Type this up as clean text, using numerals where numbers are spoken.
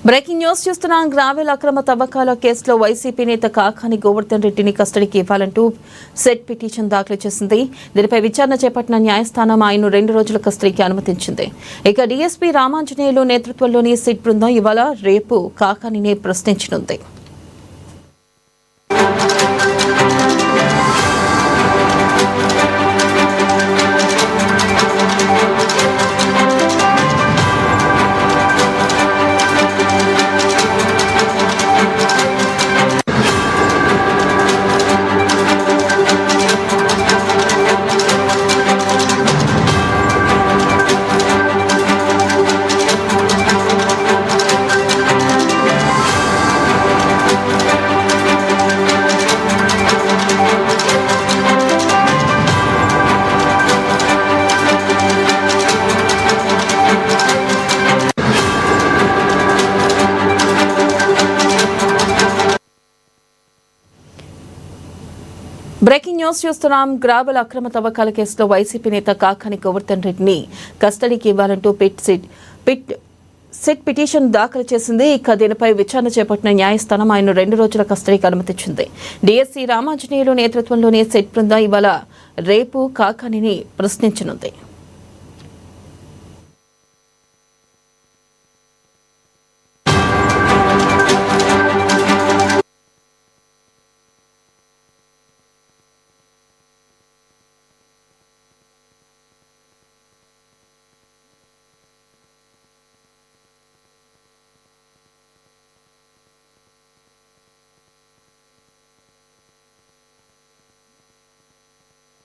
Breaking news చూస్తున్నాం. Gravel అక్రమ తవ్వకాల కేసులో వైసీపీ నేత కాకాని గోవర్ధన్ రెడ్డిని కస్టడీకి ఇవ్వాలంటూ సెట్ పిటిషన్ దాఖలు చేసింది. దీనిపై విచారణ చేపట్టిన న్యాయస్థానం ఆయన్ను 2 రోజుల కస్టడీకి అనుమతించింది. ఇక డీఎస్పీ రామాంజనేయులు నేతృత్వంలోని సిట్ బృందం ఇవాళ రేపు కాకానిని ప్రశ్నించనుంది. బ్రేకింగ్ న్యూస్ చూస్తున్నాం. గ్రావెల్ అక్రమ తవ్వకాల కేసులో వైసీపీ నేత కాకాని గోవర్ధన్ రెడ్డిని కస్టడీకి ఇవ్వాలంటూ సిట్ పిటిషన్ దాఖలు చేసింది. ఇక దీనిపై విచారణ చేపట్టిన న్యాయస్థానం ఆయన 2 రోజుల కస్టడీకి అనుమతించింది. డీఎస్పీ రామాంజనేయులు నేతృత్వంలోని సిట్ బృందం ఇవాళ రేపు కాకానిని ప్రశ్నించనుంది.